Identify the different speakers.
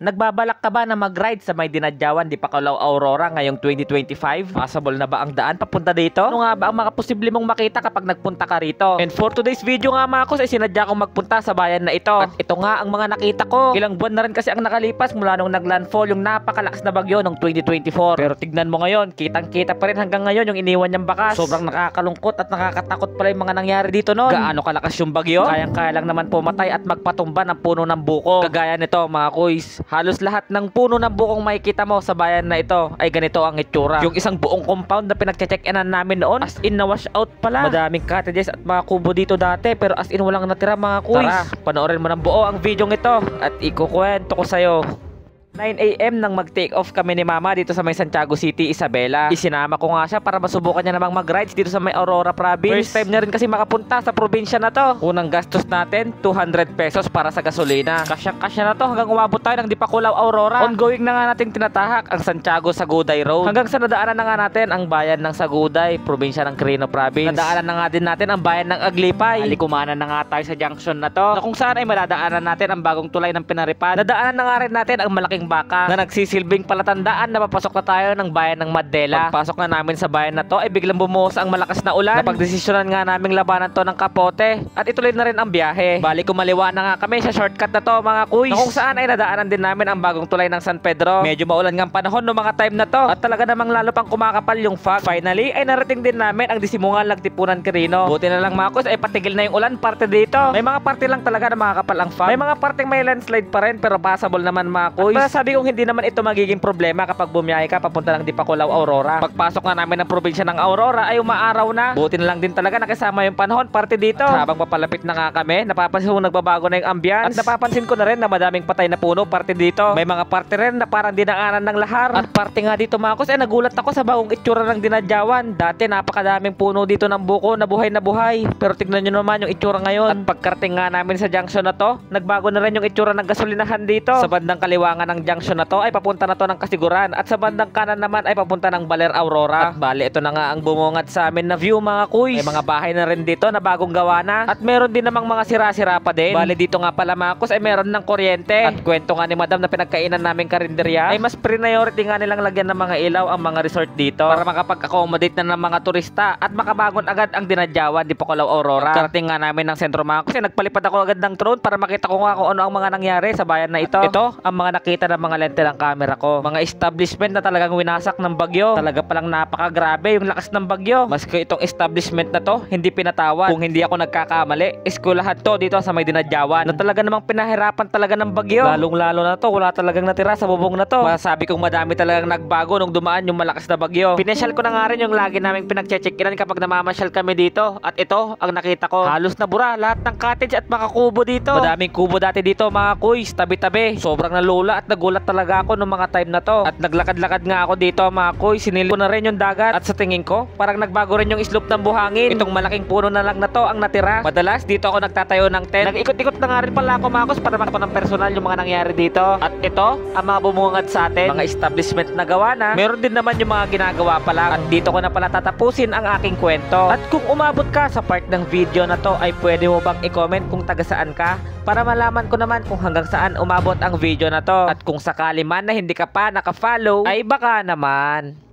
Speaker 1: Nagbabalak ka ba na mag-ride sa may dinadyawan di Bacalao Aurora ngayong 2025? Possible na ba ang daan papunta dito? Ano nga ba ang mga posible mong makita kapag nagpunta ka rito? And for today's video nga mga kus ay sinadya kong magpunta sa bayan na ito. At ito nga ang mga nakita ko. Ilang buwan na rin kasi ang nakalipas mula nung naglandfall yung napakalakas na bagyo ng 2024. Pero tignan mo ngayon, kitang-kita pa rin hanggang ngayon yung iniwan niyang bakas. Sobrang nakakalungkot at nakakatakot pala yung mga nangyari dito noon. Gaano kalakas yung bagyo? Kayang-kaya lang naman pumatay at magpatumba ng puno ng buko. Kagaya nito mga kuys, halos lahat ng puno ng bukong makikita mo sa bayan na ito ay ganito ang itsura. Yung isang buong compound na pinagche-check-inan namin noon, as in na wash out pala. Madaming cottages at mga kubo dito dati, pero as in walang natira mga kuys. Tara, panoorin mo ng buo ang video ito at ikukwento ko sa'yo. 9 AM nang mag-take off kami ni Mama dito sa may Santiago City, Isabela. Isinama ko nga siya para masubukan niya namang mag-rides dito sa may Aurora Province. First time niya rin kasi makapunta sa probinsya na to. Unang gastos natin, 200 pesos para sa gasolina. Kasya na to hanggang umabot tayo ng Di Bacalao Aurora. Ongoing na nga nating tinatahak ang Santiago Saguday Road. Hanggang sa nadaanan na nga natin ang bayan ng Saguday, probinsya ng Quirino Province. Nadaanan na nga din natin ang bayan ng Aglipay. Halikumanan na nga tayo sa junction na to, na kung saan ay madadaanan natin ang bagong tulay ng Pinaripad. Nadaanan na nga rin natin ang malaking baka na nagsisilbing palatandaan na papasok na tayo ng bayan ng Mandela. Pagpasok na namin sa bayan na to ay biglang bumuhos ang malakas na ulan. Napagdesisyonan nga naming labanan to ng kapote at ituloy na rin ang biyahe. Bali kumaliwa na nga kami sa shortcut na to mga kuys, na kung saan ay nadaanan din namin ang bagong tulay ng San Pedro. Medyo maulan nga panahon no mga time na to at talaga namang lalo pang kumakapal yung fog. Finally ay narating din namin ang Disimungan Lagtipunan Quirino. Buti na lang mga kuys ay patigil na yung ulan parte dito. May mga parte lang talaga na makakapal ang fog. May mga parteng may landslide pa rin pero passable naman mga kuys. At sabi kong hindi naman ito magiging problema kapag bumiyahe ka papunta ng Di Bacalao Aurora. Pagpasok nga namin ng probinsya ng Aurora ay umaaraw na. Buti na lang din talaga nakasama yung panahon parte dito. At habang papalapit na nga kami, napapansin ko nagbabago na yung ambience. At napapansin ko na rin na madaming patay na puno parte dito. May mga parte rin na parang dinaanan ng lahar. At parte nga dito mga kus, nagulat ako sa bagong itsura ng dinadyawan. Dati napakadaming puno dito ng buko na buhay na buhay. Pero tignan nyo naman yung itsura ngayon. At pagkarating nga namin sa junction na to, nagbago na rin yung itsura ng gasolinahan dito. Sa bandang kaliwangan ng junction na to ay papunta na to ng Kasiguran at sa bandang kanan naman ay papunta ng Baler Aurora. At bali ito na nga ang bumungad sa amin na view mga kuys. May mga bahay na rin dito na bagong gawa na at meron din namang mga sira-sira pa din. Bali dito nga pala mga kus ay meron ng kuryente. At kwento nga ni Madam na pinagkainan namin karinderya ay mas priority nga nilang lagyan ng mga ilaw ang mga resort dito para makapag-accommodate na ng mga turista at makabagon agad ang dinadyawan Di Bacalao Aurora. Karating nga namin ng sentro mga kus, nagpalipad ako agad ng drone para makita ko nga kung ano ang mga nangyari sa bayan na ito. Ito ang mga nakita ng mga lente ng camera ko. Mga establishment na talagang winasak ng bagyo. Talaga palang napakagrabe yung lakas ng bagyo. Maski itong establishment na to hindi pinatawad. Kung hindi ako nagkakamali, eskwelahan to dito sa may dinadyawan na talaga namang pinahirapan talaga ng bagyo. Lalong-lalo na to, wala talagang natira sa bubong na to. Masasabi kong madami talagang nagbago nung dumaan yung malakas na bagyo. Pinasyal ko na nga rin yung lagi naming pinagche-checkinan kapag namamasyal kami dito. At ito ang nakita ko. Halos na bura lahat ng cottage at mga kubo dito. Madaming kubo dati dito mga kuys, tabi-tabi. Sobrang nalula at nagulat talaga ako nung mga time na to. At naglakad-lakad nga ako dito mga kuy, sinili ko na rin yung dagat. At sa tingin ko, parang nagbago rin yung slope ng buhangin. Itong malaking puno na lang na to ang natira. Madalas dito ako nagtatayo ng tent. Nag-ikot-ikot na nga rin pala ako mga kus para makita ng personal yung mga nangyari dito. At ito, ang mga bumungad sa atin, mga establishment na gawa na. Meron din naman yung mga ginagawa pa lang. At dito ko na pala tatapusin ang aking kwento. At kung umabot ka sa part ng video na to, ay pwede mo bang i-comment kung taga saan ka? Para malaman ko naman kung hanggang saan umabot ang video na to. At kung sakali man na hindi ka pa naka-follow, ay baka naman.